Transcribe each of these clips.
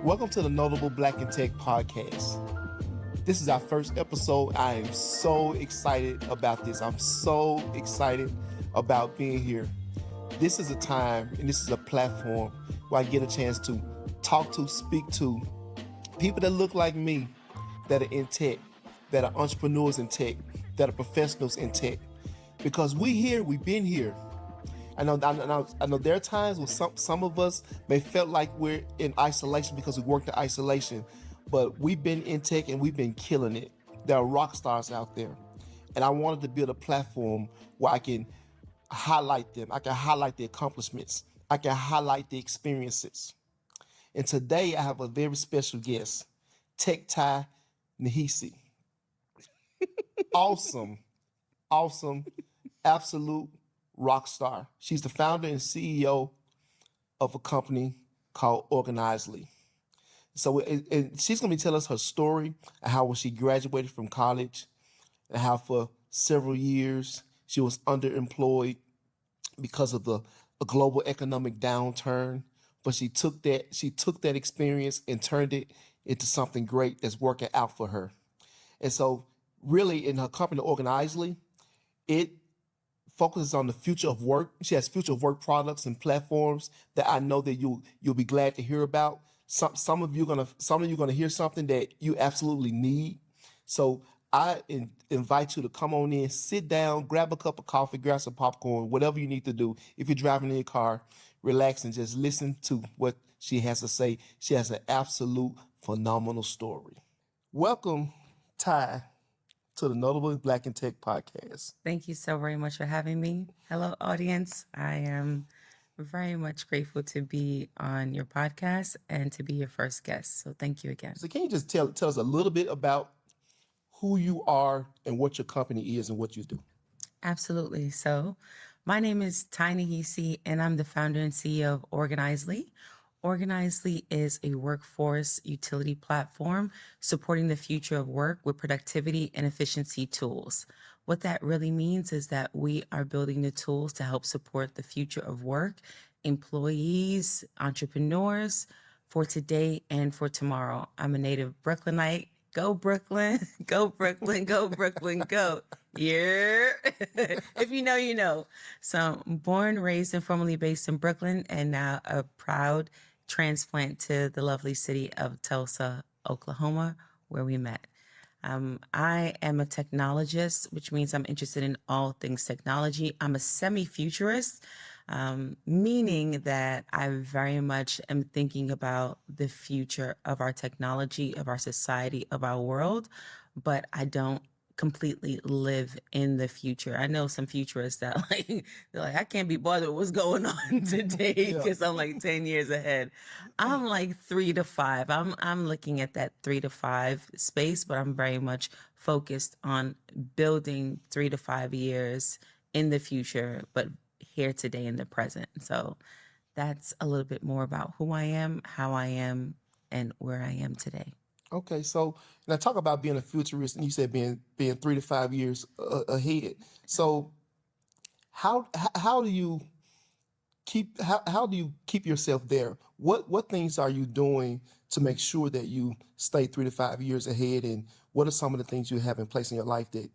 Welcome to the Notable Black in Tech podcast. This is our first episode. I am so excited about this. I'm so excited about being here. This is a time and this is a platform where I get a chance to talk to, speak to people that look like me, that are in tech, that are entrepreneurs in tech, that are professionals in tech. Because we've been here. I know there are times when some of us may felt like we're in isolation because we worked in isolation, but we've been in tech and we've been killing it. There are rock stars out there. And I wanted to build a platform where I can highlight them. I can highlight the accomplishments. I can highlight the experiences. And today I have a very special guest, Tai Nehisi. Awesome, absolute rock star. She's the founder and CEO of a company called Organizely. So and she's going to be telling us her story and how when she graduated from college and how for several years she was underemployed because of a global economic downturn. But she took that experience and turned it into something great that's working out for her. And so really in her company Organizely, it focuses on the future of work. She has future of work products and platforms that I know that you'll be glad to hear about. Some of you gonna hear something that you absolutely need. So I invite you to come on in, sit down, grab a cup of coffee, grab some popcorn, whatever you need to do. If you're driving in your car, relax and just listen to what she has to say. She has an absolute phenomenal story. Welcome, Tai, to the Notable Black in Tech podcast. Thank you so very much for having me. Hello, audience. I am very much grateful to be on your podcast and to be your first guest. So thank you again. So can you just tell us a little bit about who you are and what your company is and what you do? Absolutely. So my name is Tai Nehisi, and I'm the founder and CEO of Organizely. Organizely is a workforce utility platform supporting the future of work with productivity and efficiency tools. What that really means is that we are building the tools to help support the future of work, employees, entrepreneurs for today and for tomorrow. I'm a native Brooklynite. Go Brooklyn, go Brooklyn, go Brooklyn, go. Yeah. If you know, you know. So I'm born, raised, and formerly based in Brooklyn, and now a proud transplant to the lovely city of Tulsa, Oklahoma, where we met. I am a technologist, which means I'm interested in all things technology. I'm a semi-futurist, meaning that I very much am thinking about the future of our technology, of our society, of our world, but I don't completely live in the future. I know some futurists that they're like, I can't be bothered with what's going on today because I'm like 10 years ahead. I'm like 3 to 5. I'm looking at that 3 to 5 space, but I'm very much focused on building 3 to 5 years in the future, but here today in the present. So that's a little bit more about who I am, how I am, and where I am today. Okay, so now talk about being a futurist, and you said being 3 to 5 years ahead. So how do you keep yourself there? What things are you doing to make sure that you stay 3 to 5 years ahead, and what are some of the things you have in place in your life that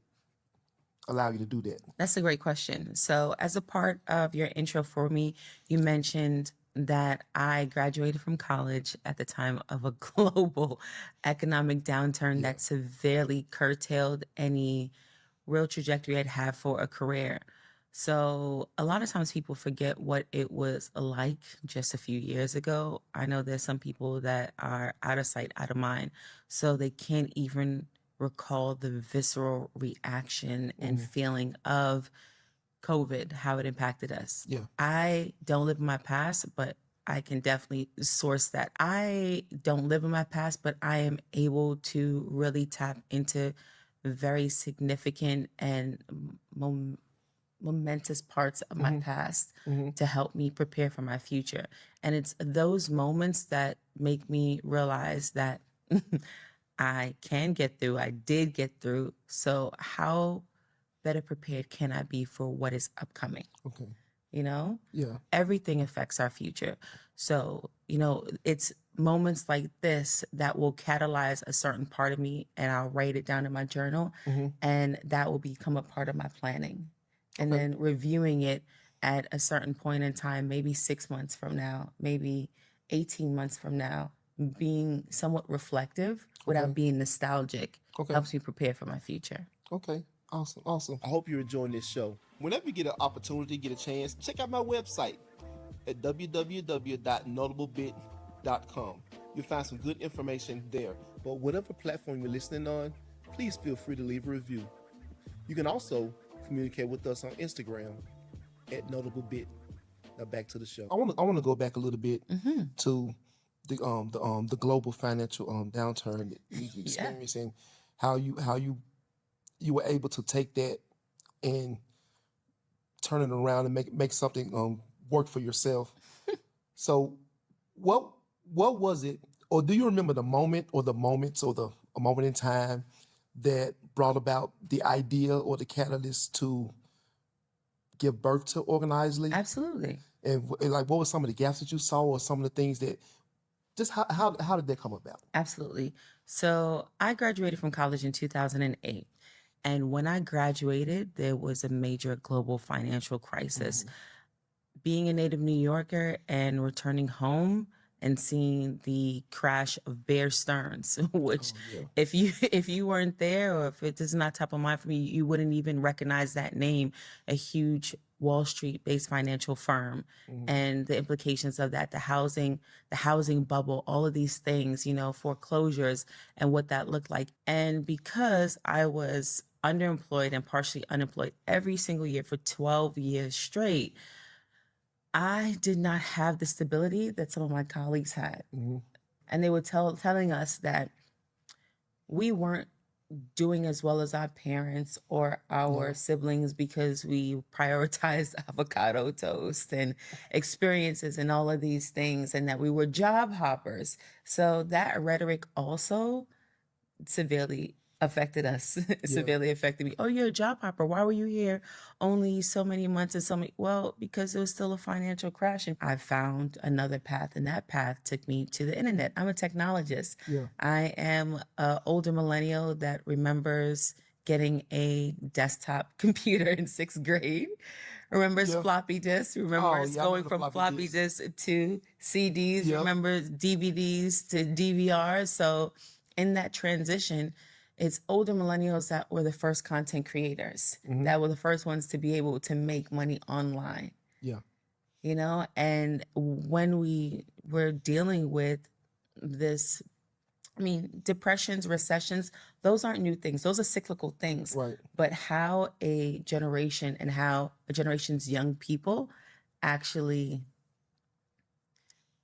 allow you to do that? That's a great question. So as a part of your intro for me, you mentioned that I graduated from college at the time of a global economic downturn that severely curtailed any real trajectory I'd have for a career. So a lot of times people forget what it was like just a few years ago. I know there's some people that are out of sight, out of mind, so they can't even recall the visceral reaction and feeling of COVID, how it impacted us. Yeah. I don't live in my past, but I can definitely source that. I don't live in my past, but I am able to really tap into very significant and momentous parts of my past to help me prepare for my future. And it's those moments that make me realize that I can get through, I did get through. So how better prepared can I be for what is upcoming? Okay. You know? Yeah. Everything affects our future. So, you know, it's moments like this that will catalyze a certain part of me, and I'll write it down in my journal, and that will become a part of my planning. And Okay. then reviewing it at a certain point in time, maybe 6 months from now, maybe 18 months from now, being somewhat reflective without Okay. being nostalgic Okay. helps me prepare for my future. Okay. Awesome. Awesome. I hope you're enjoying this show. Whenever you get an opportunity, get a chance, check out my website at www.notablebit.com. You'll find some good information there. But whatever platform you're listening on, please feel free to leave a review. You can also communicate with us on Instagram at notablebit. Now back to the show. I want to go back a little bit to the global financial downturn that you experienced, and how you were able to take that and turn it around and make something work for yourself. So what was it, or do you remember the moment or the moments or a moment in time that brought about the idea or the catalyst to give birth to Organizely? Absolutely. And like, what were some of the gaps that you saw, or some of the things that just how did that come about? Absolutely. So I graduated from college in 2008. And when I graduated, there was a major global financial crisis. Being a native New Yorker and returning home and seeing the crash of Bear Stearns, which if you weren't there, or if it is not top of mind for me, you wouldn't even recognize that name. A huge Wall Street based financial firm, and the implications of that, the housing bubble, all of these things, foreclosures and what that looked like. And because I was underemployed and partially unemployed every single year for 12 years straight, I did not have the stability that some of my colleagues had. And they were telling us that we weren't doing as well as our parents or our siblings because we prioritized avocado toast and experiences and all of these things, and that we were job hoppers. So that rhetoric also severely affected us, severely affected me. Oh, you're a job hopper. Why were you here only so many months and so many? Well, because it was still a financial crash. And I found another path, and that path took me to the internet. I'm a technologist. I am an older millennial that remembers getting a desktop computer in 6th grade. Remembers floppy disks, remembers going from floppy disks to CDs, remembers DVDs to DVRs. So in that transition, it's older millennials that were the first content creators, that were the first ones to be able to make money online. And when we were dealing with this, depressions, recessions, those aren't new things. Those are cyclical things. Right. But how a generation and how a generation's young people actually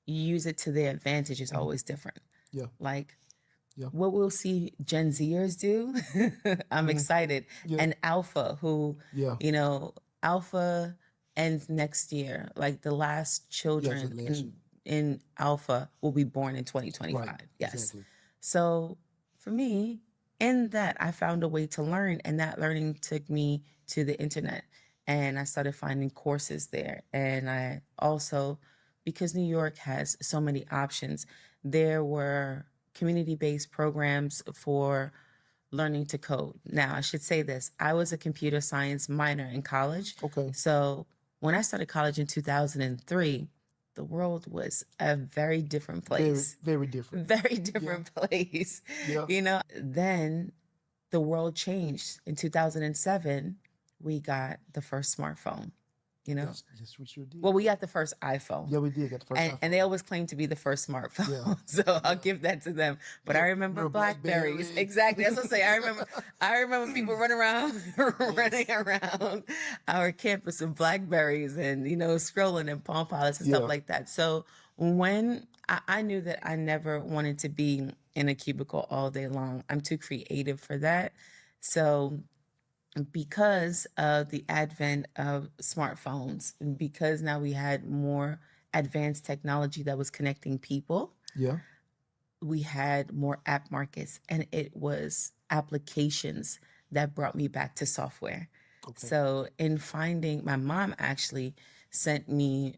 use it to their advantage is always different. What we'll see Gen Zers do, I'm excited. And Alpha, who, Alpha ends next year. Like the last children in Alpha will be born in 2025. Right. Yes. Exactly. So for me, in that, I found a way to learn, and that learning took me to the internet. And I started finding courses there. And I also, because New York has so many options, there were community-based programs for learning to code. Now, I should say this. I was a computer science minor in college. Okay. So when I started college in 2003, the world was a very different place. Very different. Very different place. Then the world changed. In 2007, we got the first smartphone. That's what you did. Well, we got the first iPhone. Yeah, we did get the first iPhone. And they always claim to be the first smartphone. So I'll give that to them. But I remember Blackberries. Exactly. That's what I'm saying. I remember people running around our campus with Blackberries and, scrolling and Palm Pilots and stuff like that. So when I knew that I never wanted to be in a cubicle all day long, I'm too creative for that. So because of the advent of smartphones, because now we had more advanced technology that was connecting people, we had more app markets, and it was applications that brought me back to software. So in finding, my mom actually sent me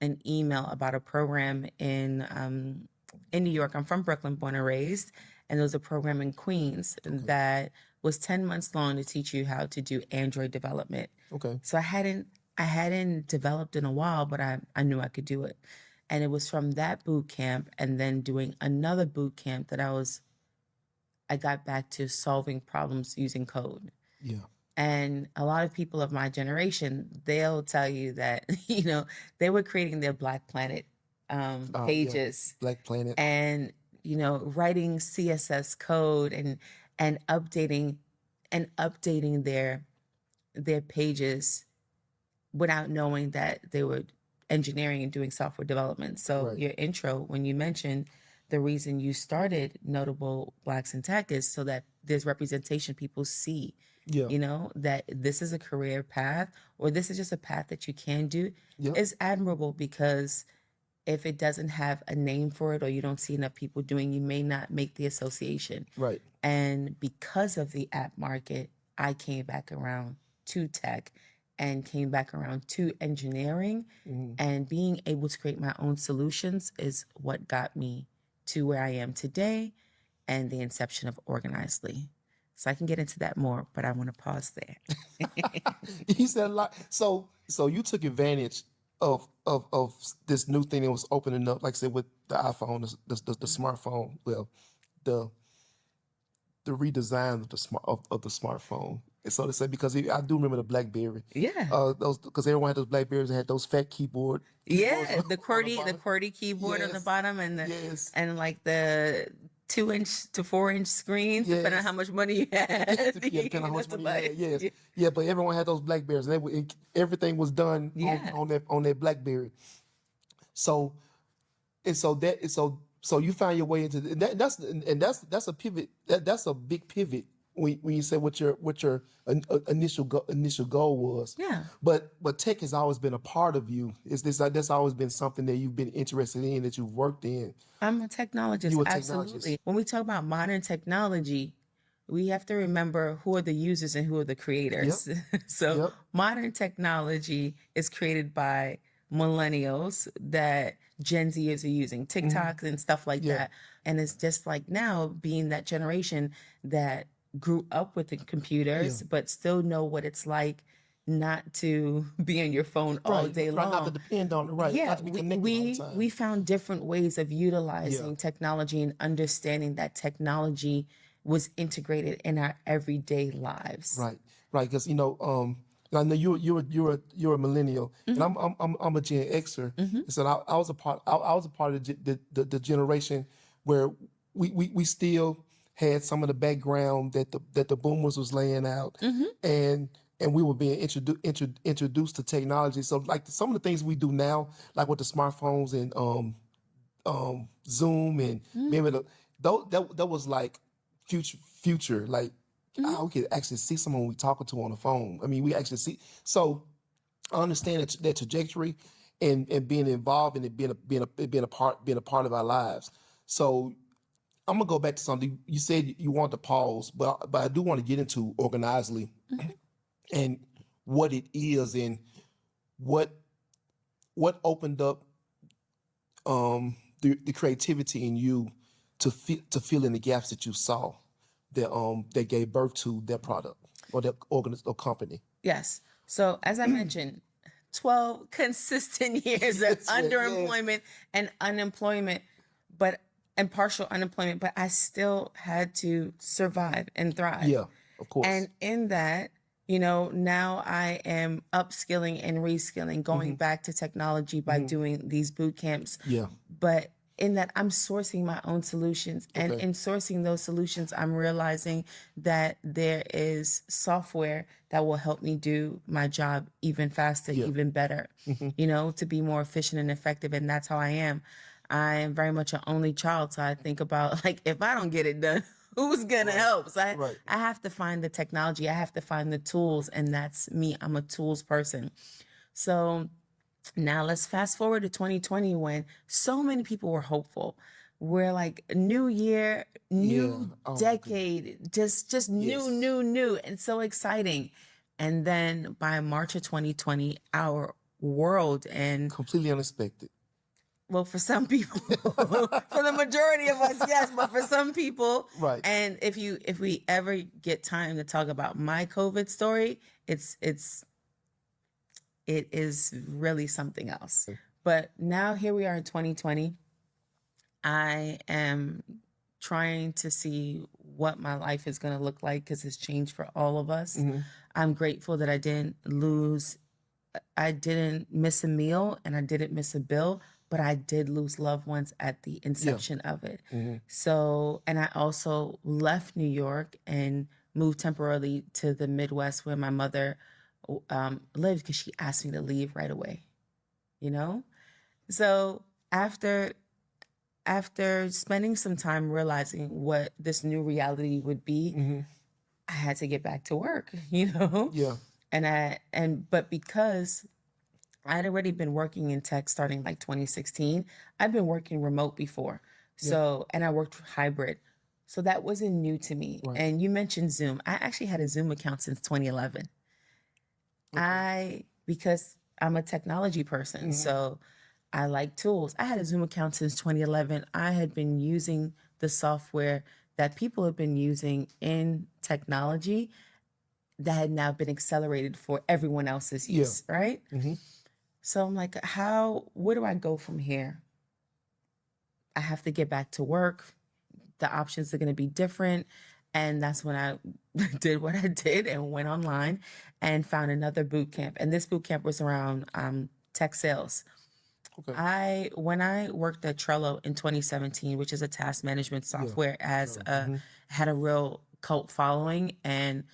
an email about a program in in New York. I'm from Brooklyn, born and raised, and there was a program in Queens that was 10 months long to teach you how to do Android development. Okay. So I hadn't developed in a while, but I knew I could do it. And it was from that boot camp and then doing another boot camp that I got back to solving problems using code. Yeah. And a lot of people of my generation, they'll tell you that, you know, they were creating their Black Planet Yeah. pages Black Planet. and, you know, writing CSS code and updating their pages without knowing that they were engineering and doing software development. So Right. your intro, when you mentioned the reason you started Notable Blacks in Tech is so that there's representation, people see, Yeah. you know, that this is a career path or this is just a path that you can do Yep. is admirable, because if it doesn't have a name for it or you don't see enough people doing, you may not make the association. Right. And because of the app market, I came back around to tech and came back around to engineering, and being able to create my own solutions is what got me to where I am today and the inception of Organizedly. So I can get into that more, but I want to pause there. You said a lot. So you took advantage of this new thing that was opening up, like I said, with the iPhone, the smartphone. Well, the redesign of the smartphone. And so to say, because I do remember the BlackBerry. Yeah. Those, because everyone had those BlackBerries that had those fat keyboards Yeah, on the QWERTY bottom. keyboard on the Yes. bottom and Yes. and like the 2-inch to 4-inch screens, depending on Yes. how much money you had. Yeah, depending on how You much know, to money you buy had. Yes. it. Yeah, but everyone had those BlackBerries, and everything was done Yeah. on that BlackBerry. So so you found your way into that's a pivot. That's a big pivot when you say what your initial goal was. Yeah. But tech has always been a part of you. That's always been something that you've been interested in, that you've worked in. I'm a technologist, You a absolutely. technologist. When we talk about modern technology, we have to remember who are the users and who are the creators. So Yep. modern technology is created by millennials that Gen Zers are using, TikToks and stuff like Yeah. that. And it's just like now being that generation that grew up with the computers, but still know what it's like not to be on your phone all Right. day Right. long. Not to depend on it. Right. Yeah, Not to be connected all the time. we found different ways of utilizing Yeah. technology and understanding that technology was integrated in our everyday lives. Right, right. Because I know you're a millennial, and I'm a Gen Xer. And so I was a part. I was a part of the generation where we still had some of the background that the boomers was laying out, and we were being introduced to technology. So like some of the things we do now, like with the smartphones and Zoom and being able to, that was like future like we could actually see someone we talking to on the phone. I mean, we actually see. So I understand that trajectory and being involved in it, being a part of our lives. So I'm gonna go back to something you said. You want to pause, but I do want to get into Organizedly and what it is and what opened up the creativity in you to fill in the gaps that you saw that gave birth to their product or their or company. Yes. So as I mentioned, 12 consistent years of Yes, underemployment and unemployment, and partial unemployment, but I still had to survive and thrive. Yeah, of course. And in that, now I am upskilling and reskilling, going back to technology by doing these boot camps. Yeah. But in that, I'm sourcing my own solutions. And Okay. in sourcing those solutions, I'm realizing that there is software that will help me do my job even faster, even better, to be more efficient and effective. And that's how I am. I am very much an only child. So I think about, like, if I don't get it done, who's going to help? So I have to find the technology. I have to find the tools. And that's me. I'm a tools person. So now let's fast forward to 2020 when so many people were hopeful. We're like, new year, new decade, just new, and so exciting. And then by March of 2020, our world and completely unexpected. well, for some people, for the majority of us, yes, but for some people, Right. and if we ever get time to talk about my COVID story, it is really something else. But now here we are in 2020. I am trying to see what my life is going to look like because it's changed for all of us. I'm grateful that I didn't miss a meal and I didn't miss a bill, but I did lose loved ones at the inception of it. So, and I also left New York and moved temporarily to the Midwest where my mother lived because she asked me to leave right away, you know? So after spending some time realizing what this new reality would be, I had to get back to work, you know? Yeah. But because I had already been working in tech starting like 2016, I've been working remote before. So, and I worked hybrid. So that wasn't new to me. Right. And you mentioned Zoom. I actually had a Zoom account since 2011. Because I'm a technology person. So I like tools. I had a Zoom account since 2011. I had been using the software that people have been using in technology that had now been accelerated for everyone else's use, right? So I'm like, where do I go from here? I have to get back to work. The options are going to be different. And that's when I did what I did and went online and found another boot camp. And this boot camp was around tech sales. Okay. When I worked at Trello in 2017, which is a task management software, had a real cult following. And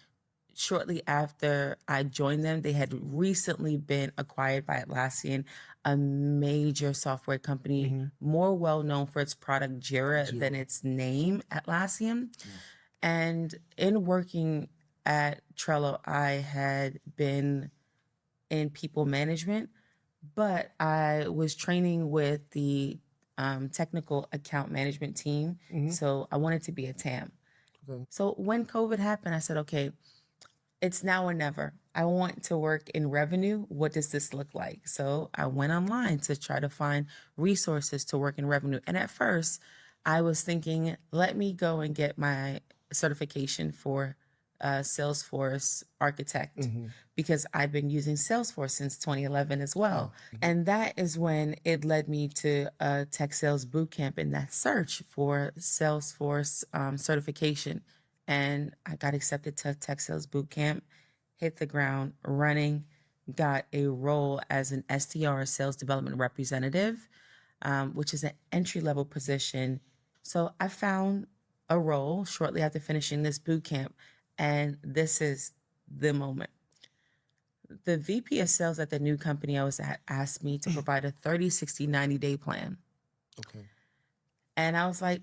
shortly after I joined them, they had recently been acquired by Atlassian, a major software company, more well known for its product Jira than its name, Atlassian. And in working at Trello, I had been in people management, but I was training with the technical account management team. So I wanted to be a TAM. So when COVID happened, I said, okay, it's now or never. I want to work in revenue. What does this look like? So I went online to try to find resources to work in revenue. And at first, I was thinking, let me go and get my certification for Salesforce architect because I've been using Salesforce since 2011 as well. And that is when it led me to a tech sales bootcamp in that search for Salesforce certification. And I got accepted to a tech sales bootcamp, hit the ground running, got a role as an SDR, sales development representative, which is an entry-level position. So I found a role shortly after finishing this boot camp, and this is the moment. The VP of sales at the new company I was at asked me to provide a 30, 60, 90-day plan. Okay. And I was like,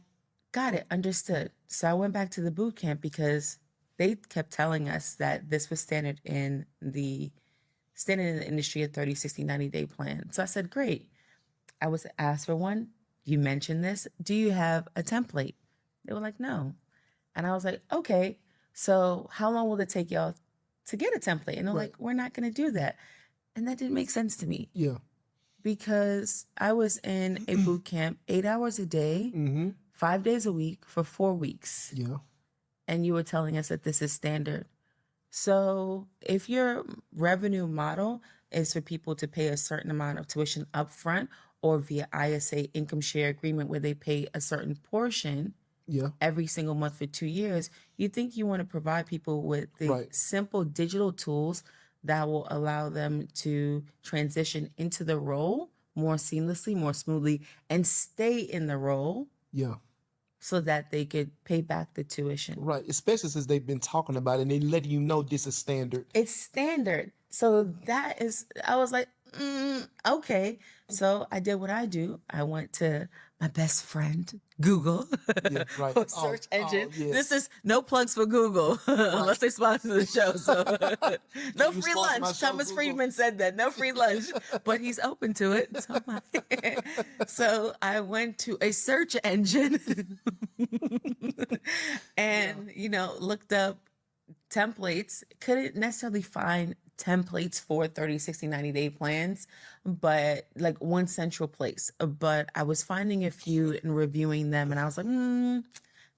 got it, understood. So I went back to the boot camp because they kept telling us that this was standard in the industry, a 30, 60, 90-day plan. So I said, great. I was asked for one. You mentioned this. Do you have a template? They were like, no. And I was like, okay, so how long will it take y'all to get a template? And they're like, we're not going to do that. And that didn't make sense to me. Yeah. Because I was in a boot camp 8 hours a day, 5 days a week for 4 weeks. Yeah. And you were telling us that this is standard. So if your revenue model is for people to pay a certain amount of tuition upfront or via ISA income share agreement where they pay a certain portion every single month for 2 years, you think you want to provide people with the simple digital tools that will allow them to transition into the role more seamlessly, more smoothly, and stay in the role. Yeah. So that they could pay back the tuition. Right. Especially since they've been talking about it and they letting you know this is standard. It's standard. So I was like, okay. So I did what I do. I went to my best friend, Google, search engine. Yes. This is no plugs for Google, unless they sponsor the show. So no free lunch. Thomas Friedman said that. No free lunch, but he's open to it. So I went to a search engine and, looked up templates. Couldn't necessarily find templates for 30, 60, 90-day plans, but like one central place. But I was finding a few and reviewing them, and I was like,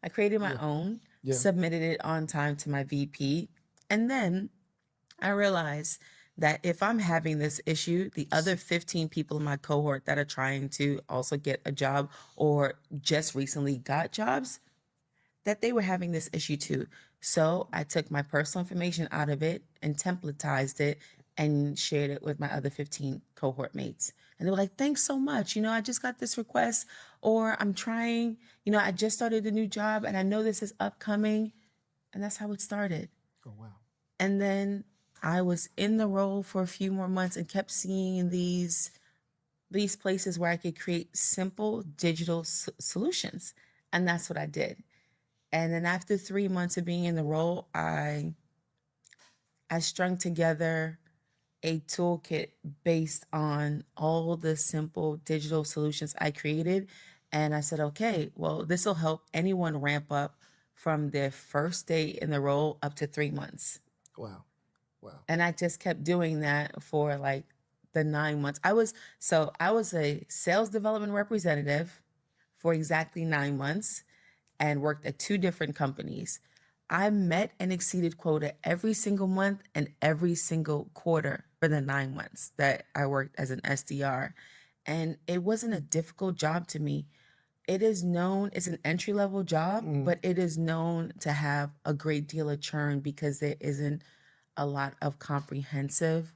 I created my Yeah. own, Yeah. submitted it on time to my VP. And then I realized that if I'm having this issue, the other 15 people in my cohort that are trying to also get a job or just recently got jobs, that they were having this issue too. So I took my personal information out of it and templatized it and shared it with my other 15 cohort mates. And they were like, thanks so much. I just got this request, or I'm trying, I just started a new job and I know this is upcoming. And that's how it started. Oh, wow. And then I was in the role for a few more months and kept seeing these places where I could create simple digital solutions. And that's what I did. And then after 3 months of being in the role, I strung together a toolkit based on all the simple digital solutions I created. And I said, okay, well, this will help anyone ramp up from their first day in the role up to 3 months. Wow. Wow. And I just kept doing that for like the 9 months. I was a sales development representative for exactly 9 months and worked at 2 different companies. I met and exceeded quota every single month and every single quarter for the 9 months that I worked as an SDR. And it wasn't a difficult job to me. It's an entry-level job, but it is known to have a great deal of churn because there isn't a lot of comprehensive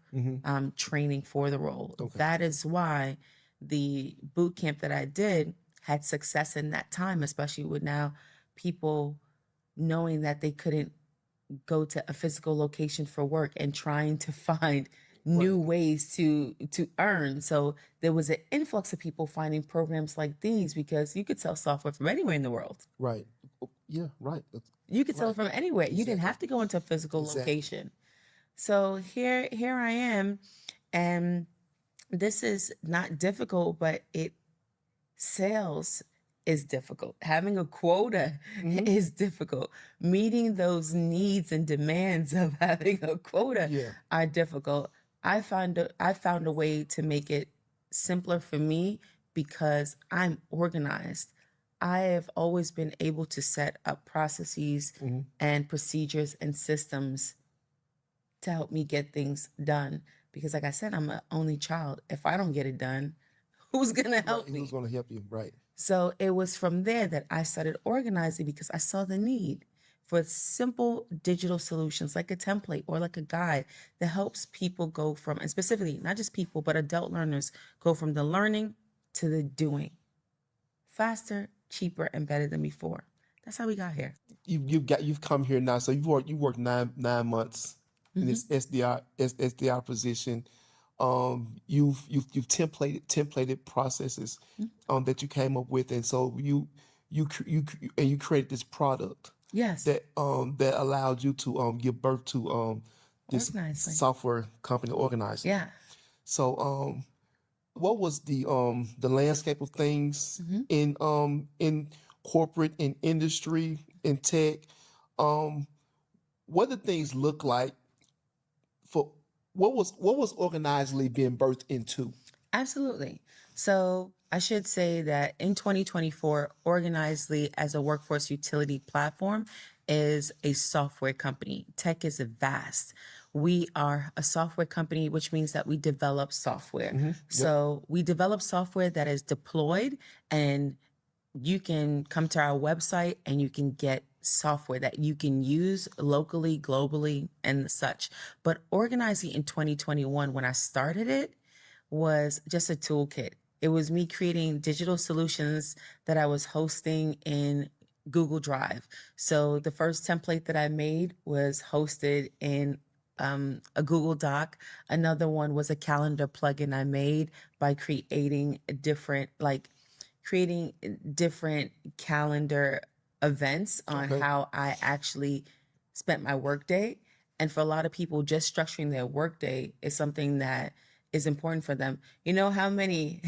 training for the role. Okay. That is why the boot camp that I did had success in that time, especially with now people knowing that they couldn't go to a physical location for work and trying to find new ways to earn. So there was an influx of people finding programs like these because you could sell software from anywhere in the world. Right. Yeah, right. You could sell it from anywhere. You didn't have to go into a physical location. So here I am, and this is not difficult, but sales is difficult. Having a quota is difficult. Meeting those needs and demands of having a quota are difficult. I found a way to make it simpler for me because I'm organized. I have always been able to set up processes and procedures and systems to help me get things done. Because like I said, I'm an only child. If I don't get it done, who's going to help me? Who's going to help you? Right. So it was from there that I started organizing because I saw the need for simple digital solutions like a template or like a guide that helps people go from, and specifically, not just people, but adult learners go from the learning to the doing faster, cheaper, and better than before. That's how we got here. You've come here now. So you worked 9 months in this SDR position. You've templated processes that you came up with, and so you created this product. Yes. That allowed you to give birth to this Organizely. software company, Organizing. Yeah. So what was the landscape of things in corporate, in industry, in tech? What did things look like for what was Organizely being birthed into? Absolutely. So I should say that in 2024, Organizely as a workforce utility platform is a software company. Tech is vast. We are a software company, which means that we develop software. So we develop software that is deployed, and you can come to our website and you can get software that you can use locally, globally, and such. But Organizely in 2021, when I started it, was just a toolkit. It was me creating digital solutions that I was hosting in Google Drive. So the first template that I made was hosted in a Google Doc. Another one was a calendar plugin I made by creating different calendar events on how I actually spent my workday. And for a lot of people, just structuring their workday is something that is important for them. You know how many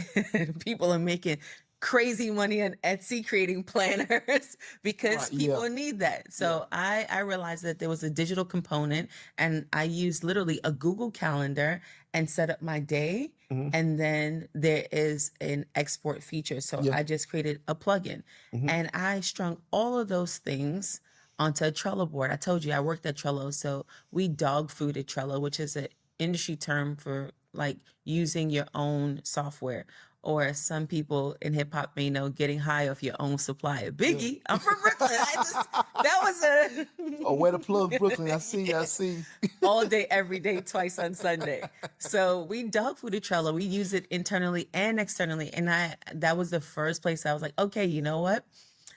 people are making crazy money on Etsy creating planners because Right. people Yeah. need that. Yeah. So I realized that there was a digital component, and I used literally a Google Calendar and set up my day. Mm-hmm. And then there is an export feature. So Yeah. I just created a plugin, Mm-hmm. and I strung all of those things onto a Trello board. I told you I worked at Trello. So we dog fooded Trello, which is an industry term for like using your own software, or some people in hip hop may know, getting high off your own supply. Biggie, I'm from Brooklyn. That was a Oh, way to plug Brooklyn. I see. I see. all day, every day, twice on Sunday. So we dog fooded Trello. We use it internally and externally. And that was the first place I was like, okay, you know what?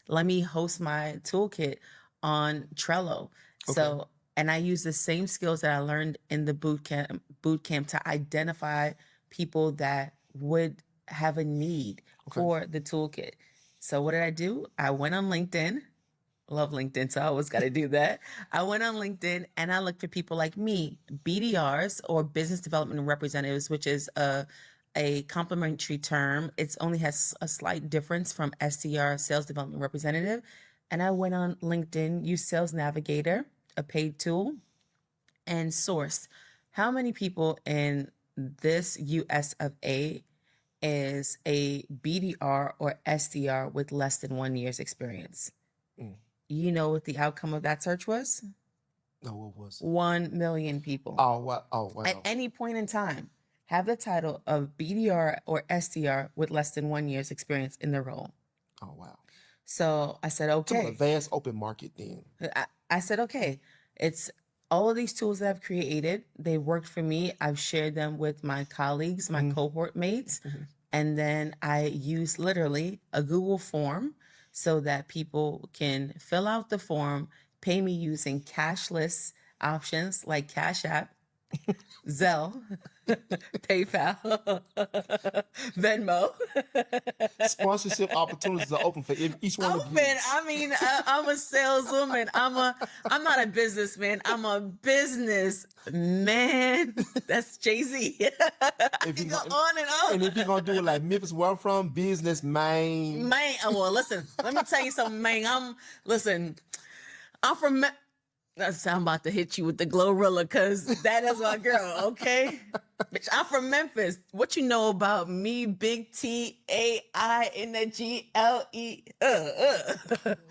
Let me host my toolkit on Trello. Okay. So, and I use the same skills that I learned in the boot camp to identify people that would have a need for the toolkit. So what did I do? I went on LinkedIn. Love LinkedIn, so I always got to do that. I went on LinkedIn and I looked for people like me, BDRs, or business development representatives, which is a complementary term. It only has a slight difference from SDR, sales development representative. And I went on LinkedIn, used Sales Navigator, a paid tool, and sourced how many people in this US of A is a BDR or SDR with less than 1 year's experience. Mm. You know what the outcome of that search was? No, what was it? 1 million people. Oh, wow. Oh, wow. At any point in time, have the title of BDR or SDR with less than 1 year's experience in the role. Oh, wow. So I said, It's an okay. advanced open market then. I said, okay, it's all of these tools that I've created. They worked for me. I've shared them with my colleagues, my cohort mates. And then I use literally a Google form so that people can fill out the form, pay me using cashless options like Cash App, Zelle, PayPal, Venmo. Sponsorship opportunities are open for each one of you. I mean, I'm a saleswoman. I'm not a businessman. I'm a business man. That's Jay-Z. If you go on and on. And if you're gonna do it like Memphis, where I'm from, business man. Man, well, listen. Let me tell you something, man. I'm from. I'm about to hit you with the Glorilla because that is my girl, okay? Bitch, I'm from Memphis. What you know about me, Big T-A-I in the G-L-E?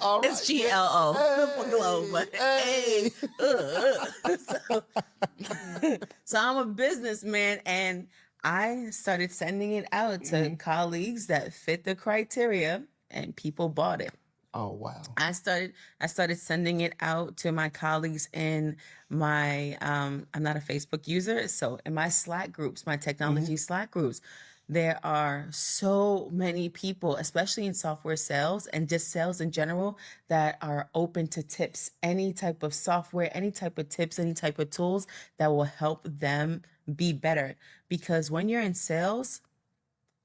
All It's right, G-L-O for Glow, but hey. So I'm a businessman, and I started sending it out to colleagues that fit the criteria, and people bought it. Oh, wow. I started sending it out to my colleagues in my I'm not a Facebook user, so in my Slack groups, my technology Slack groups, there are so many people, especially in software sales and just sales in general, that are open to tips, any type of software, any type of tips, any type of tools that will help them be better. Because when you're in sales,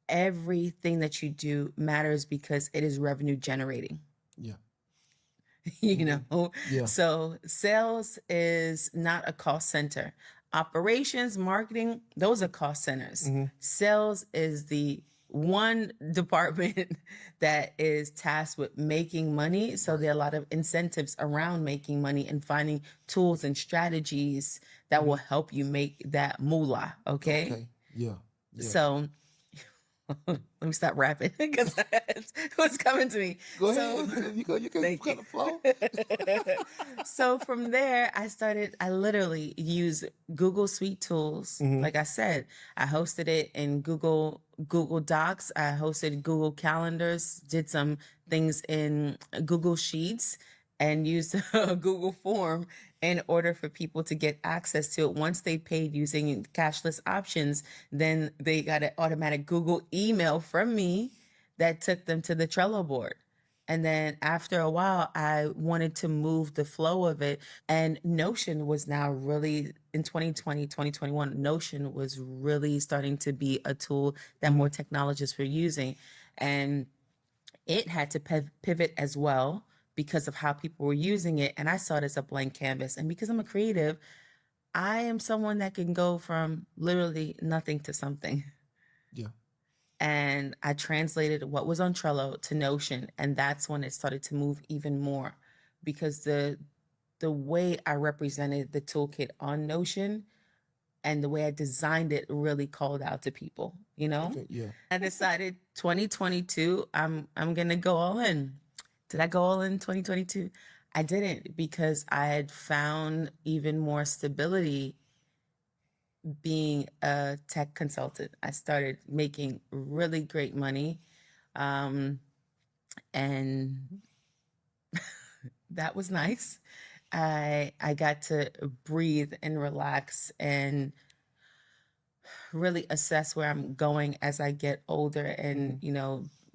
everything that you do matters because it is revenue generating. Yeah. You know, Yeah. so sales is not a cost center. Operations, marketing, those are cost centers. Sales is the one department that is tasked with making money. So there are a lot of incentives around making money and finding tools and strategies that will help you make that moolah. Okay. Yeah. So let me stop rapping because that's what's coming to me. Go ahead. You can cut the flow. So from there, I literally use Google Suite tools. Like I said, I hosted it in Google Docs. I hosted Google Calendars, did some things in Google Sheets, and used a Google form in order for people to get access to it. Once they paid using cashless options, then they got an automatic Google email from me that took them to the Trello board. And then after a while, I wanted to move the flow of it. And Notion was now really, in 2020, 2021, Notion was really starting to be a tool that more technologists were using. And it had to pivot as well because of how people were using it. And I saw it as a blank canvas. And because I'm a creative, I am someone that can go from literally nothing to something. Yeah. and I translated what was on Trello to Notion, and that's when it started to move even more, because the way I represented the toolkit on Notion and the way I designed it really called out to people, you know? Okay, yeah. I decided 2022, I'm gonna go all in. Did I go all in 2022? I didn't, because I had found even more stability being a tech consultant. I started making really great money. And that was nice. I got to breathe and relax and really assess where I'm going as I get older, and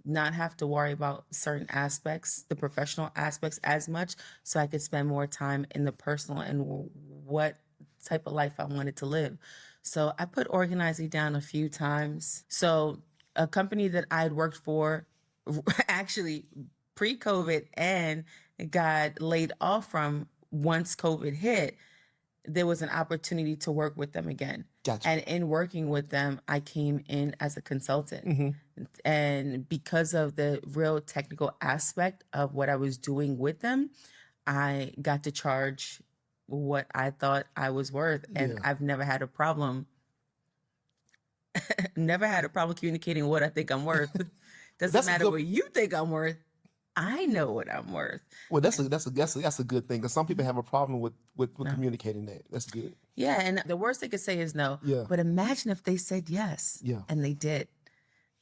not have to worry about certain aspects, the professional aspects, as much, so I could spend more time in the personal and what type of life I wanted to live. So I put organizing down a few times. So a company that I had worked for actually pre-COVID and got laid off from once COVID hit, there was an opportunity to work with them again. Gotcha. And in working with them, I came in as a consultant. And because of the real technical aspect of what I was doing with them, I got to charge what I thought I was worth. And Yeah. I've never had a problem. Never had a problem communicating what I think I'm worth. Doesn't matter what you think I'm worth. I know what I'm worth. Well, that's a good thing, because some people have a problem with No. communicating that. That's good. Yeah, and the worst they could say is no. Yeah. But imagine if they said yes. Yeah. And they did.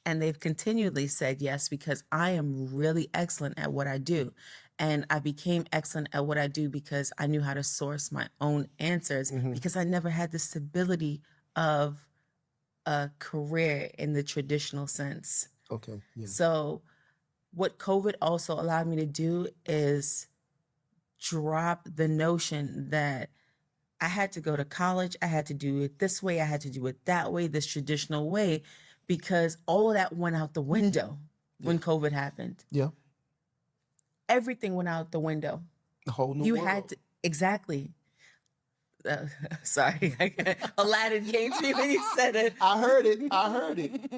And they've continually said yes, because I am really excellent at what I do. And I became excellent at what I do because I knew how to source my own answers, because I never had the stability of a career in the traditional sense. Okay. Yeah. So what COVID also allowed me to do is drop the notion that I had to go to college, I had to do it this way, I had to do it that way, this traditional way, because all of that went out the window when COVID happened. Yeah. Everything went out the window. The whole new You world. had to, exactly. Sorry, Aladdin came to me when you said it. I heard it.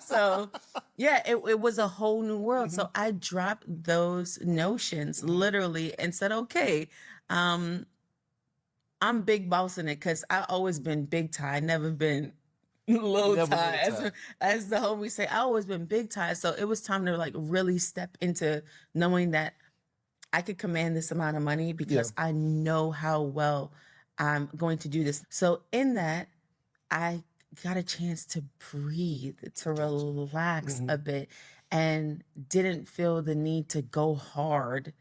So yeah, it was a whole new world. So I dropped those notions literally and said, okay, I'm big boss in it, because I always been big tie, never been low tie. As the homies say, I always been big tie. So it was time to really step into knowing that I could command this amount of money, because I know how well I'm going to do this. So in that, I got a chance to breathe, to relax a bit, and didn't feel the need to go hard,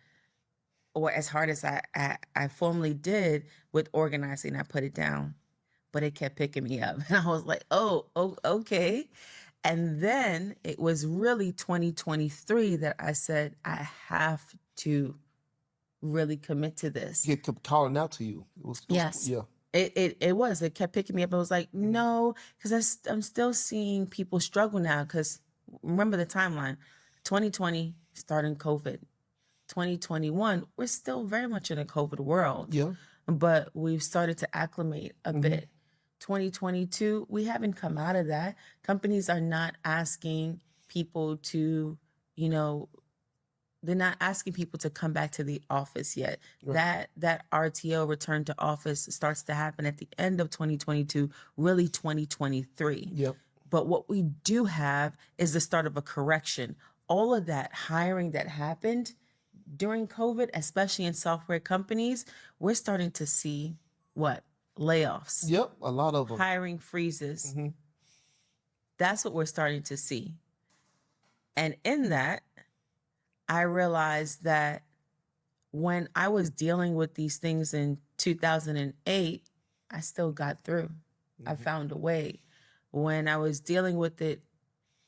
or as hard as I formerly did with organizing. I put it down, but it kept picking me up. And I was like, oh, okay. And then it was really 2023 that I said, I have to really commit to this. It kept calling out to you. Yes. Yeah. It kept picking me up. It was like, no, because I'm still seeing people struggle now. Because remember the timeline, 2020 starting COVID, 2021, we're still very much in a COVID world. Yeah. But we've started to acclimate a bit. 2022, we haven't come out of that. Companies are not asking people to, they're not asking people to come back to the office yet. Right. That RTO, return to office, starts to happen at the end of 2022, really 2023. Yep. But what we do have is the start of a correction. All of that hiring that happened during COVID, especially in software companies, we're starting to see what? Layoffs. Yep, a lot of them. Hiring freezes. That's what we're starting to see. And in that, I realized that when I was dealing with these things in 2008, I still got through. I found a way. When I was dealing with it,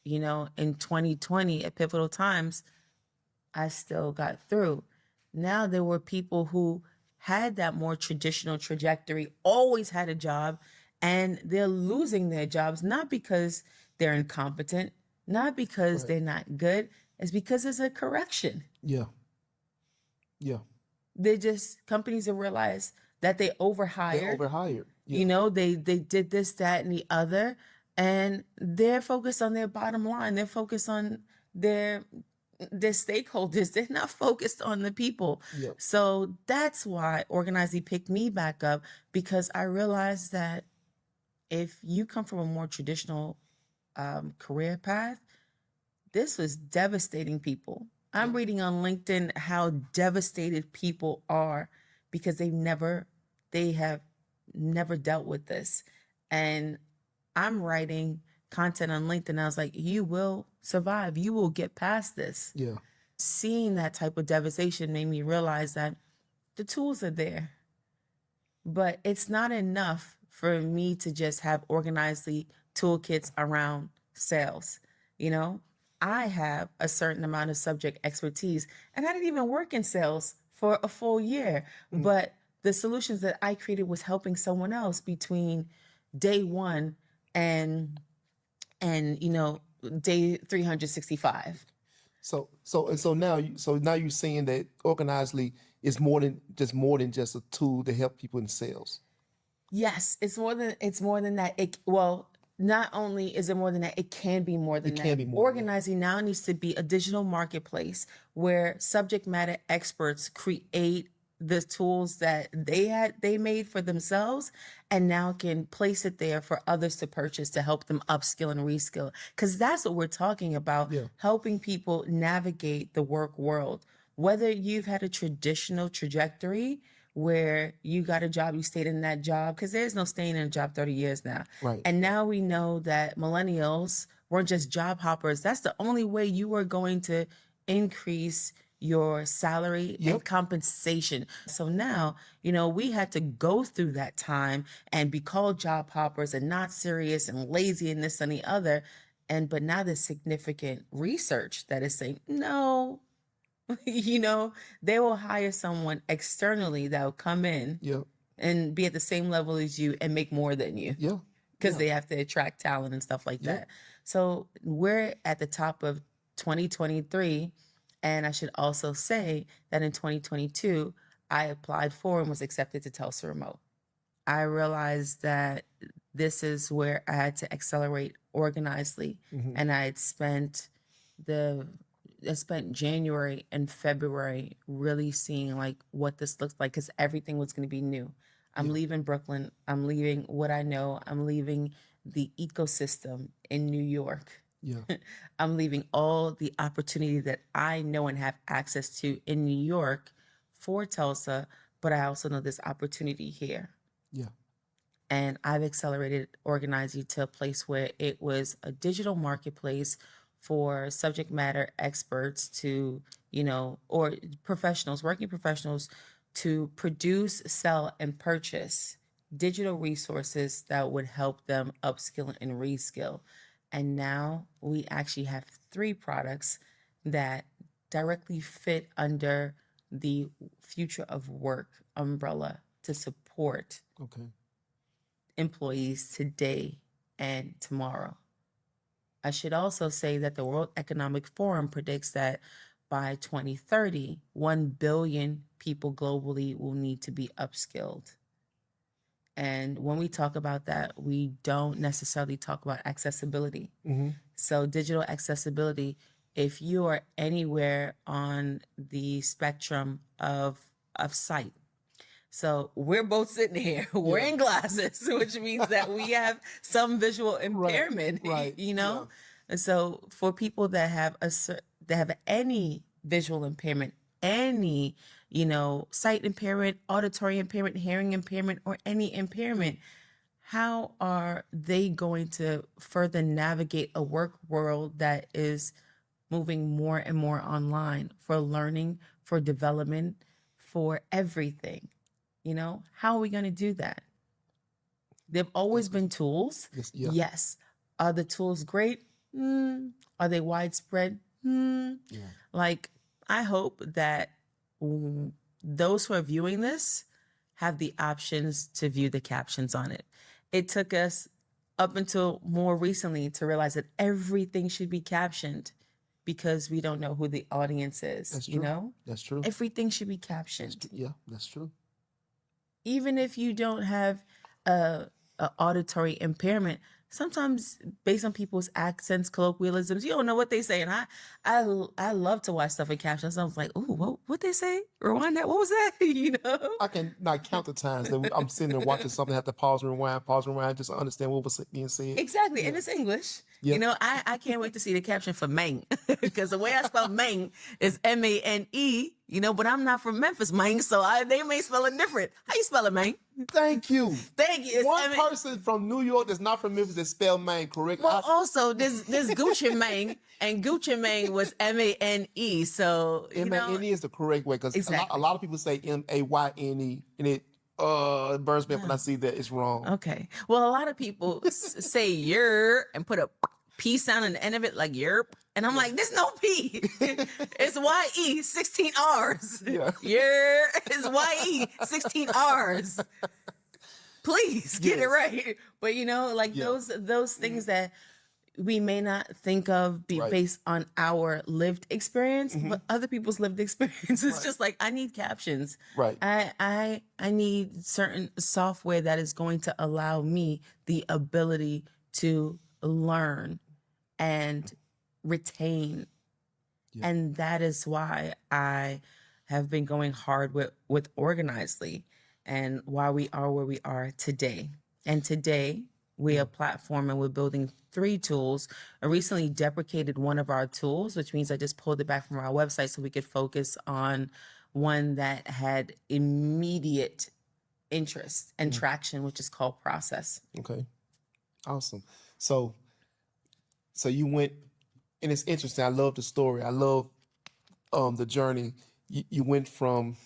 in 2020 at pivotal times, I still got through. Now there were people who had that more traditional trajectory, always had a job, and they're losing their jobs, not because they're incompetent, not because they're not good. It's because there's a correction. Yeah. Yeah. Companies have realized that they overhired. Yeah. They did this, that, and the other. and they're focused on their bottom line. They're focused on their their stakeholders. They're not focused on the people. Yep. So that's why Organizely picked me back up, because I realized that if you come from a more traditional career path, this was devastating people. I'm reading on LinkedIn how devastated people are because they have never dealt with this. And I'm writing content on LinkedIn. I was like, you will survive. You will get past this. Yeah. Seeing that type of devastation made me realize that the tools are there, but it's not enough for me to just have Organizely toolkits around sales. You know, I have a certain amount of subject expertise, and I didn't even work in sales for a full year. But the solutions that I created was helping someone else between day one and day 365. So now you're saying that Organizely is more than just a tool to help people in sales. Yes, it's more than that. Well, not only is it more than that, it can be more than that. can be more than that. Organizing now needs to be a digital marketplace where subject matter experts create the tools that they made for themselves, and now can place it there for others to purchase to help them upskill and reskill. Because that's what we're talking about, helping people navigate the work world. Whether you've had a traditional trajectory where you got a job, you stayed in that job, because there's no staying in a job 30 years now. Right. And now we know that millennials weren't just job hoppers. That's the only way you are going to increase your salary and compensation. So now, we had to go through that time and be called job hoppers and not serious and lazy and this and the other. But now there's significant research that is saying, no, they will hire someone externally that will come in and be at the same level as you and make more than you. Because they have to attract talent and stuff like that. So we're at the top of 2023. And I should also say that in 2022, I applied for and was accepted to Tulsa Remote. I realized that this is where I had to accelerate Organizely. And I had spent January and February really seeing like what this looks like, because everything was going to be new. I'm leaving Brooklyn. I'm leaving what I know. I'm leaving the ecosystem in New York. I'm leaving all the opportunity that I know and have access to in New York for Tulsa, but I also know this opportunity here. And I've accelerated Organizing to a place where it was a digital marketplace for subject matter experts to, or professionals, working professionals, to produce, sell, and purchase digital resources that would help them upskill and reskill. And now we actually have 3 products that directly fit under the future of work umbrella to support employees today and tomorrow. I should also say that the World Economic Forum predicts that by 2030, 1 billion people globally will need to be upskilled. And when we talk about that, we don't necessarily talk about accessibility. So digital accessibility, if you are anywhere on the spectrum of sight. So we're both sitting here wearing glasses, which means that we have some visual impairment, And so for people that have any visual impairment, any sight impairment, auditory impairment, hearing impairment, or any impairment, how are they going to further navigate a work world that is moving more and more online for learning, for development, for everything? How are we going to do that? There've always been tools. Yes. Are the tools great? Are they widespread? Like, I hope that those who are viewing this have the options to view the captions on it. It took us up until more recently to realize that everything should be captioned, because we don't know who the audience is. That's true. That's true. Everything should be captioned. That's true. Even if you don't have a auditory impairment, sometimes based on people's accents, colloquialisms, you don't know what they say. And I love to watch stuff in captions. I was like, ooh, what they say? Rewind that. What was that? You know? I can not count the times that I'm sitting there watching something, have to pause and rewind, just to understand what was being said. Exactly. Yeah. And it's English. Yeah. You know, I can't wait to see the caption for Maine because the way I spell Maine is Mane, you know, but I'm not from Memphis, Maine. So they may spell it different. How you spell it, Maine? Thank you. Thank you. It's One person from New York that's not from Memphis that spelled Maine correct. Well, also there's Gucci Mane, and Gucci Mane was Mane. So you know, M-A-N-E is the correct way, because Exactly. a lot of people say M-A-Y-N-E, and it burns me up when I see that it's wrong. Okay. Well, a lot of people say yer and put a P sound in the end of it, like yerp. And I'm like, there's no P. It's Y-E, 16 R's. Yeah. Yer is Y-E, 16 R's. Please get it Yes. right. But you know, like Yeah. those things that we may not think of Right. based on our lived experience, but other people's lived experience. It's Right. just like, I need captions. Right. I need certain software that is going to allow me the ability to learn and retain. Yeah. And that is why I have been going hard with Organizely, and why we are where we are today. And today we are a platform, and we're building 3 tools. I recently deprecated one of our tools, which means I just pulled it back from our website so we could focus on one that had immediate interest and traction, which is called Process. Okay. Awesome. So you went, and it's interesting. I love the story. I love the journey. You went from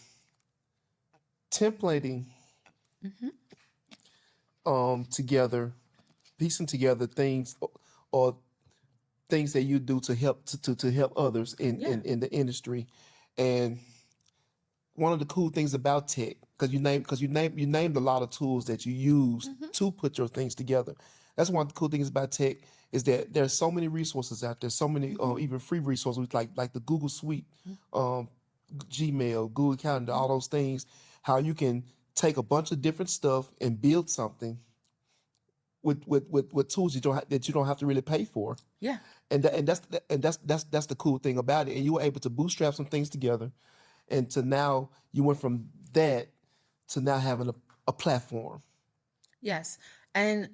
templating together, piecing together things or things that you do to help to help others in the industry. And one of the cool things about tech, because you named a lot of tools that you use to put your things together. That's one of the cool things about tech, is that there's so many resources out there, so many even free resources like the Google Suite, Gmail, Google Calendar, all those things. How you can take a bunch of different stuff and build something with tools that you don't have to really pay for. Yeah. And that's the cool thing about it. And you were able to bootstrap some things together, and to now you went from that to now having a platform. Yes. And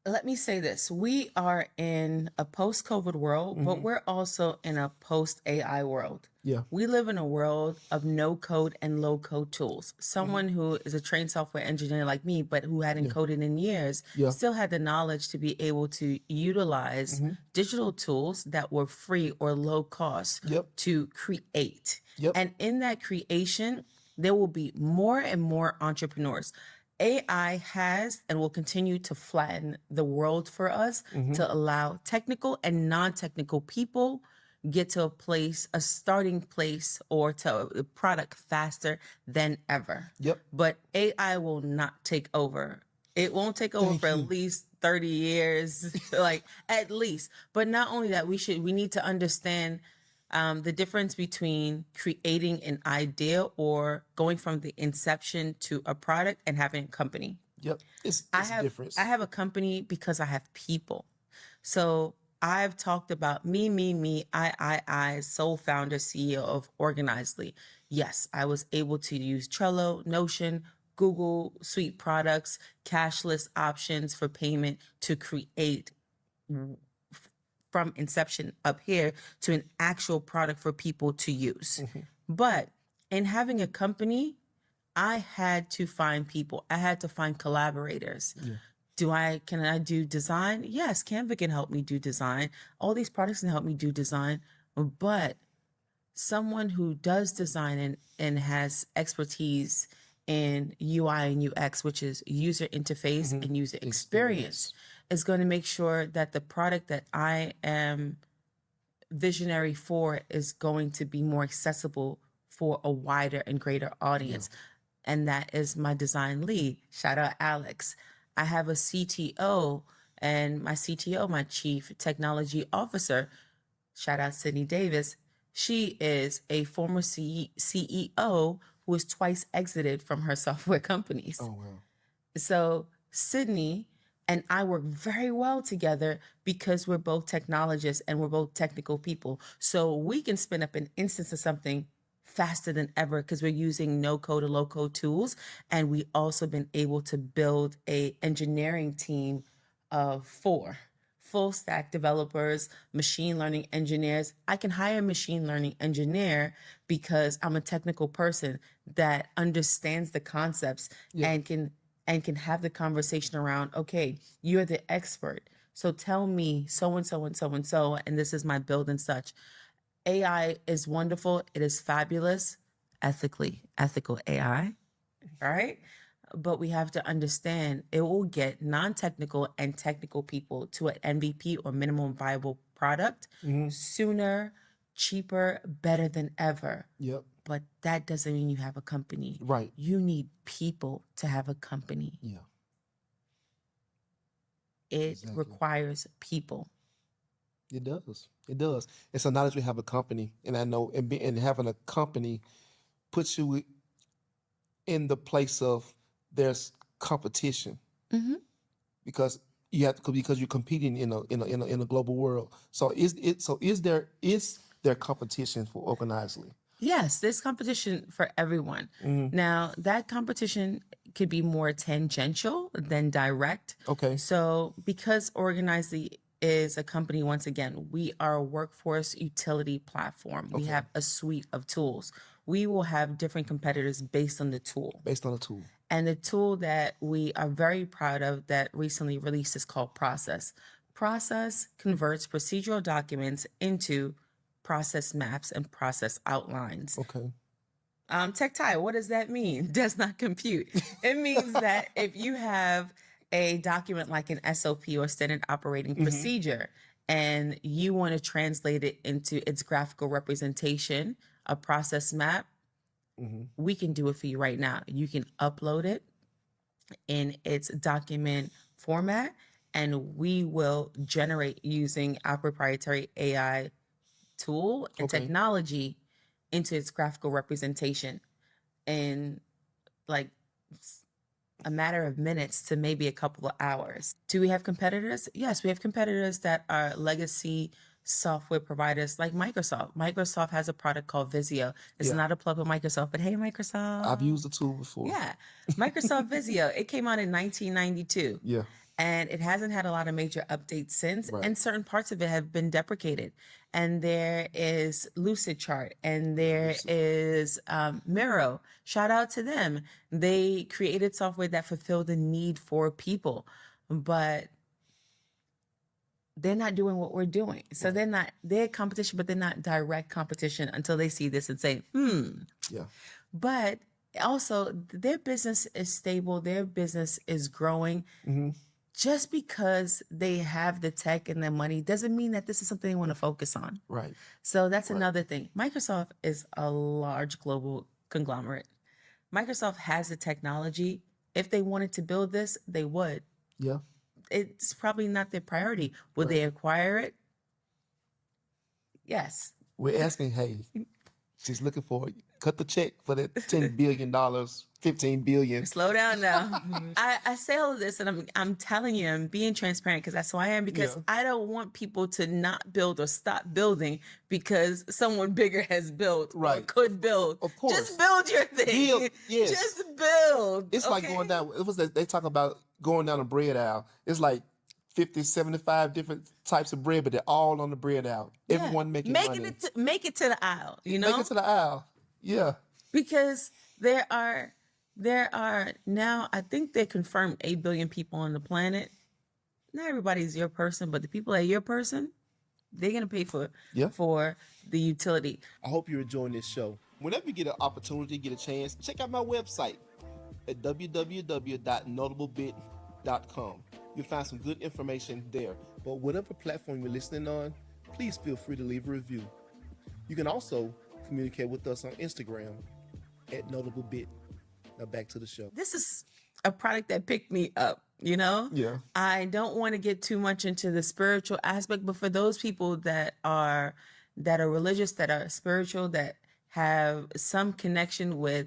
let me say this. We are in a post-COVID world, but we're also in a post-AI world. Yeah. We live in a world of no-code and low-code tools. Someone who is a trained software engineer like me, but who hadn't coded in years, still had the knowledge to be able to utilize digital tools that were free or low cost to create. And in that creation, there will be more and more entrepreneurs. AI has and will continue to flatten the world for us to allow technical and non-technical people get to a starting place, or to a product faster than ever. But AI will not take over. It won't take over for at least 30 years, like at least. But not only that, we need to understand the difference between creating an idea or going from the inception to a product and having a company. It's a difference. I have a company because I have people. So I've talked about me, I, sole founder, CEO of Organizely. Yes, I was able to use Trello, Notion, Google Suite products, cashless options for payment to create from inception up here to an actual product for people to use. But in having a company, I had to find people. I had to find collaborators. Can I do design? Yes, Canva can help me do design. All these products can help me do design. But someone who does design and has expertise in UI and UX, which is user interface and user experience, is going to make sure that the product that I am visionary for is going to be more accessible for a wider and greater audience. And that is my design lead. Shout out Alex. I have a CTO, and my CTO, my chief technology officer, shout out Sydney Davis. She is a former CEO who was twice exited from her software companies. Oh, wow. So Sydney and I work very well together because we're both technologists and we're both technical people. So we can spin up an instance of something faster than ever because we're using no code or low code tools. And we also been able to build a engineering team of 4 full stack developers, machine learning engineers. I can hire a machine learning engineer because I'm a technical person that understands the concepts and can have the conversation around, okay, you're the expert. So tell me so and so and so and so, and this is my build and such. AI is wonderful. It is fabulous, ethical AI, right? But we have to understand it will get non-technical and technical people to an MVP or minimum viable product sooner, cheaper, better than ever. Yep. But that doesn't mean you have a company. Right. You need people to have a company. Yeah. It requires people. It does. It does. And so now that we have a company, and I know, and having a company puts you in the place of there's competition because you have to, because you're competing in a global world. So is there competition for Organizely? Yes, there's competition for everyone. Now, that competition could be more tangential than direct. Okay. So because Organizely is a company, once again, we are a workforce utility platform. We have a suite of tools. We will have different competitors based on the tool. Based on the tool. And the tool that we are very proud of that recently released is called Process. Process converts procedural documents into process maps and process outlines. Okay. Tai, what does that mean? Does not compute. It means that if you have a document like an SOP or standard operating procedure, and you want to translate it into its graphical representation, a process map, we can do it for you right now. You can upload it in its document format, and we will generate using our proprietary AI tool and technology into its graphical representation in like a matter of minutes to maybe a couple of hours. Do we have competitors? Yes, we have competitors that are legacy software providers like Microsoft. Microsoft has a product called Visio. It's not a plug with Microsoft, but hey, Microsoft. I've used the tool before. Yeah, Microsoft Visio. It came out in 1992. Yeah. And it hasn't had a lot of major updates since, and certain parts of it have been deprecated. And there is Lucidchart, and there is Miro. Shout out to them. They created software that fulfilled the need for people, but they're not doing what we're doing. So they're competition, but they're not direct competition until they see this and say, Yeah. But also, their business is stable. Their business is growing. Just because they have the tech and the money doesn't mean that this is something they want to focus on. Right. So that's another thing. Microsoft is a large global conglomerate. Microsoft has the technology. If they wanted to build this, they would. Yeah. It's probably not their priority. Will they acquire it? Yes. We're asking, hey, she's looking for, cut the check for that $10 billion, $15 billion. Slow down now. I say all of this, and I'm telling you, I'm being transparent because that's who I am, because I don't want people to not build or stop building because someone bigger has built or could build. Of course. Just build your thing. Build, yes. Just build. It's like going down, they talk about going down a bread aisle. It's like 50, 75 different types of bread, but they're all on the bread aisle. Everyone making money. Make it to the aisle, you know? Make it to the aisle. Yeah. Because there are now, I think they confirmed 8 billion people on the planet. Not everybody's your person, but the people that are your person, they're going to pay for the utility. I hope you're enjoying this show. Whenever you get an opportunity, get a chance, check out my website at www.notablebit.com. You'll find some good information there. But whatever platform you're listening on, please feel free to leave a review. You can also communicate with us on Instagram at notablebit. Now back to the show. This is a product that picked me up, you know? Yeah. I don't want to get too much into the spiritual aspect, but for those people that are religious, that are spiritual, that have some connection with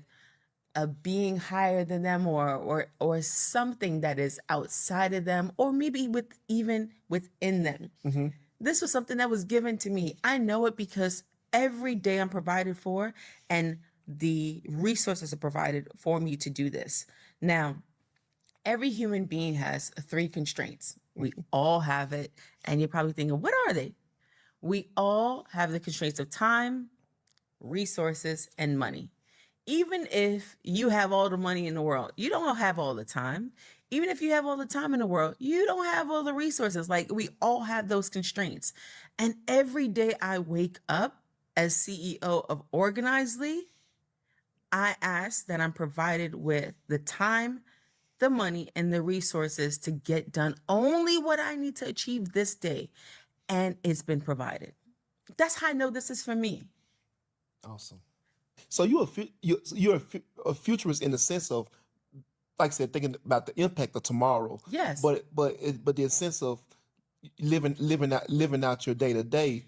a being higher than them, or something that is outside of them, or maybe even within them. Mm-hmm. This was something that was given to me. I know it because every day I'm provided for, and the resources are provided for me to do this. Now, every human being has 3 constraints. We all have it. And you're probably thinking, what are they? We all have the constraints of time, resources, and money. Even if you have all the money in the world, you don't have all the time. Even if you have all the time in the world, you don't have all the resources. Like, we all have those constraints. And every day I wake up as CEO of Organizely, I ask that I'm provided with the time, the money, and the resources to get done only what I need to achieve this day. And it's been provided. That's how I know this is for me. Awesome. So you're a futurist in the sense of, like I said, thinking about the impact of tomorrow. Yes. But the sense of living out your day to day.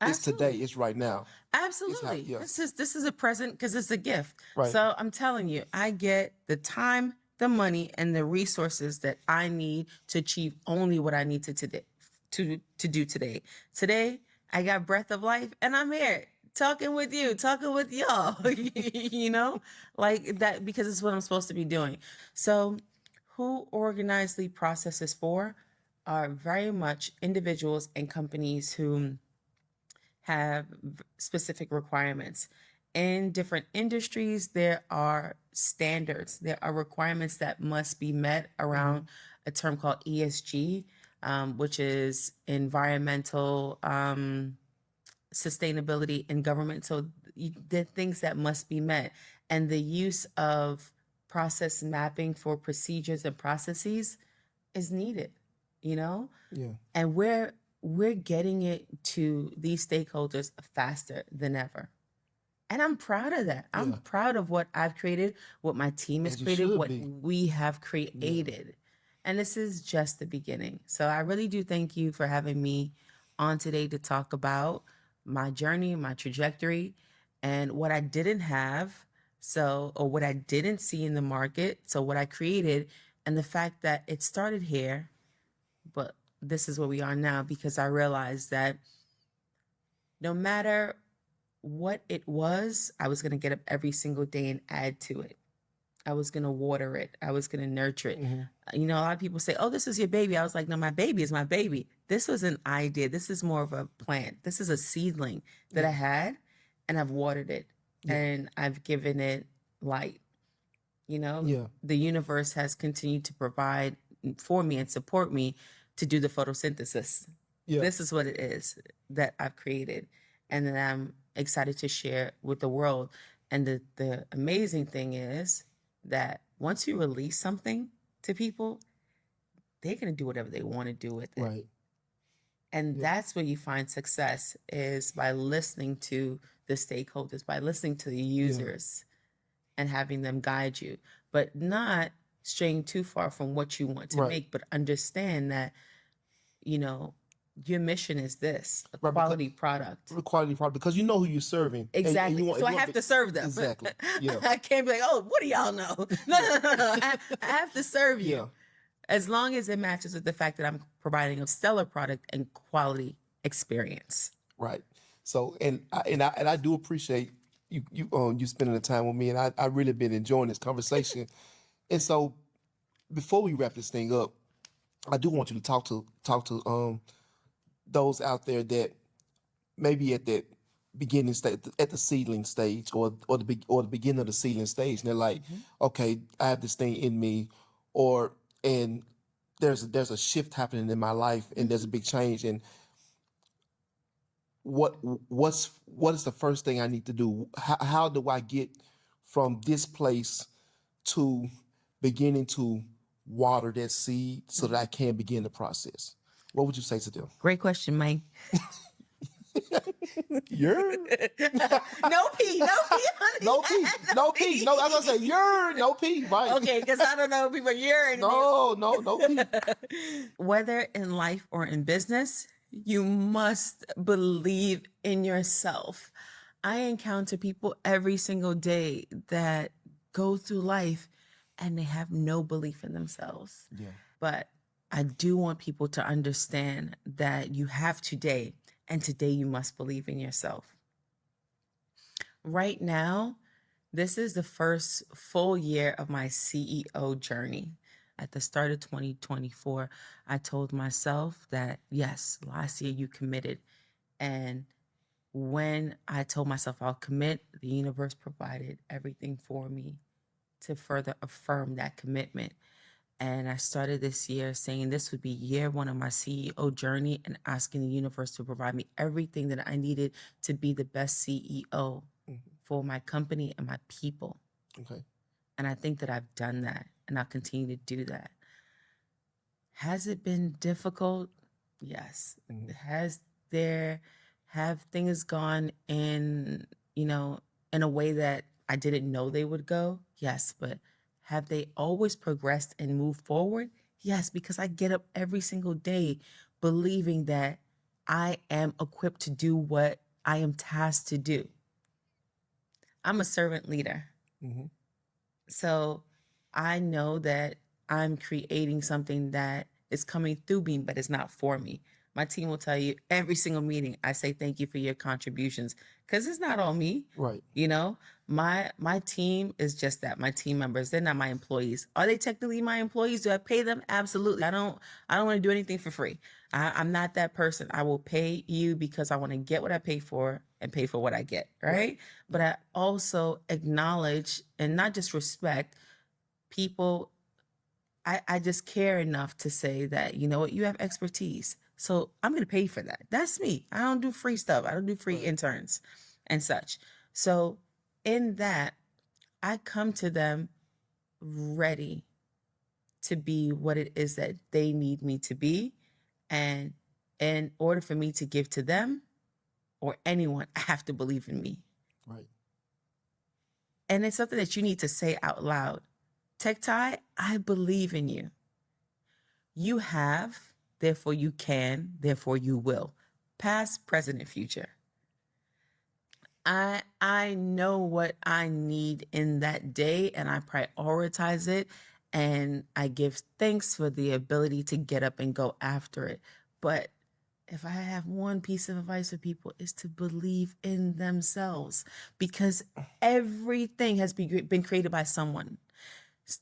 It's today. It's right now. Absolutely. Yeah. This is a present because it's a gift. Right. So I'm telling you, I get the time, the money, and the resources that I need to achieve only what I need to do today. Today, I got breath of life, and I'm here talking with you, talking with y'all. You know, like that, because it's what I'm supposed to be doing. So, who Organizely processes for are very much individuals and companies who have specific requirements. In different industries, there are standards, there are requirements that must be met around a term called ESG, which is environmental sustainability in government. So the things that must be met, and the use of process mapping for procedures and processes is needed, you know? Yeah. And we're getting it to these stakeholders faster than ever. And I'm proud of that. I'm proud of what I've created, what my team has created, what we have created. And this is just the beginning. So I really do thank you for having me on today to talk about my journey, my trajectory, and what I didn't have. Or what I didn't see in the market. So what I created, and the fact that it started here, but this is where we are now, because I realized that no matter what it was, I was going to get up every single day and add to it. I was going to water it. I was going to nurture it. You know, a lot of people say, oh, this is your baby. I was like, no, my baby is my baby. This was an idea. This is more of a plant. This is a seedling that I had, and I've watered it, and I've given it light. You know, the universe has continued to provide for me and support me to do the photosynthesis. This is what it is that I've created, and that I'm excited to share with the world. And the amazing thing is that once you release something to people, they're going to do whatever they want to do with it. Right. And that's where you find success, is by listening to the stakeholders, by listening to the users and having them guide you, but not straying too far from what you want to make, but understand that, you know, your mission is this, a quality product. A quality product, because you know who you're serving. Exactly. So I have to serve them. Exactly. Yeah. I can't be like, oh, what do y'all know? No. I have to serve you. As long as it matches with the fact that I'm providing a stellar product and quality experience. Right. So, and I do appreciate you spending the time with me, and I really been enjoying this conversation. And so, before we wrap this thing up, I do want you to talk to those out there that maybe at that beginning stage, at the seedling stage, or the beginning of the seedling stage, and they're like, okay, I have this thing in me, and there's a shift happening in my life, and there's a big change, and what is the first thing I need to do? How do I get from this place to beginning to water that seed so that I can begin the process? What would you say to them? Great question, Mike. You're no P. No P. No P. No, I was gonna say you're no P, right? Okay, because I don't know people you're in. No P. Whether in life or in business, you must believe in yourself. I encounter people every single day that go through life and they have no belief in themselves. Yeah. But I do want people to understand that you have today, and today you must believe in yourself. Right now, this is the first full year of my CEO journey. At the start of 2024, I told myself that, yes, last year you committed. And when I told myself I'll commit, the universe provided everything for me to further affirm that commitment. And I started this year saying this would be year one of my CEO journey and asking the universe to provide me everything that I needed to be the best CEO for my company and my people. Okay. And I think that I've done that, and I'll continue to do that. Has it been difficult? Yes. Have things gone in, in a way that I didn't know they would go? Yes. But have they always progressed and moved forward? Yes, because I get up every single day believing that I am equipped to do what I am tasked to do. I'm a servant leader. So I know that I'm creating something that is coming through me, but it's not for me. My team will tell you every single meeting, I say thank you for your contributions, because it's not all me. Right. My team is just that. My team members, they're not my employees. Are they technically my employees? Do I pay them? Absolutely. I don't want to do anything for free. I'm not that person. I will pay you because I want to get what I pay for and pay for what I get, right? But I also acknowledge and not just respect people. I just care enough to say that, you know what, you have expertise. So I'm going to pay for that. That's me. I don't do free stuff. I don't do free interns and such. So in that, I come to them ready to be what it is that they need me to be. And in order for me to give to them or anyone, I have to believe in me. Right. And it's something that you need to say out loud. Tech Tai, I believe in you. You have, therefore you can, therefore you will. Past, present, and future. I know what I need in that day, and I prioritize it, and I give thanks for the ability to get up and go after it. But if I have one piece of advice for people, is to believe in themselves, because everything has been created by someone.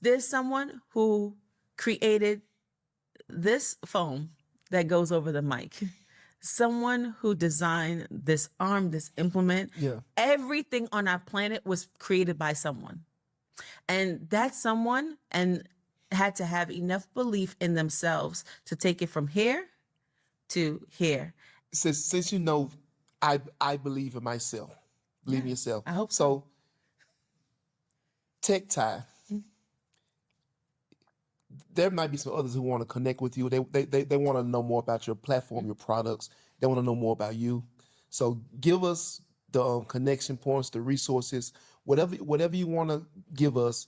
There's someone who created this phone that goes over the mic. Someone who designed this arm, this implement. Yeah. Everything on our planet was created by someone. And that someone had to have enough belief in themselves to take it from here to here. Since I believe in myself. Believe in yourself. I hope so. Tech Tai. There might be some others who want to connect with you. They want to know more about your platform, your products. They want to know more about you. So give us the connection points, the resources, whatever you want to give us.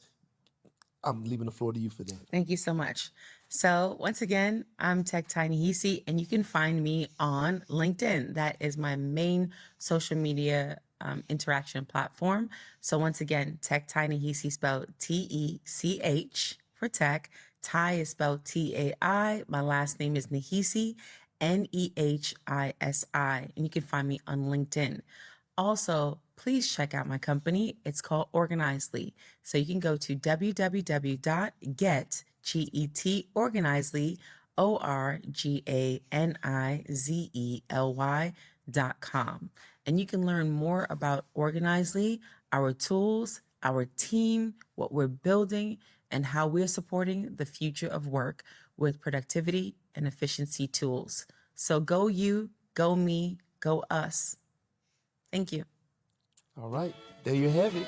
I'm leaving the floor to you for that. Thank you so much. So once again, I'm Tai Nehisi, and you can find me on LinkedIn. That is my main social media interaction platform. So once again, Tai Nehisi, spelled T-E-C-H for tech. Tai is spelled T-A-I. My last name is Nehisi, N-E-H-I-S-I. And you can find me on LinkedIn. Also, please check out my company. It's called Organizely. So you can go to www.organizely, ORGANIZELY.com. And you can learn more about Organizely, our tools, our team, what we're building, and how we're supporting the future of work with productivity and efficiency tools. So go you, go me, go us. Thank you. All right. There you have it.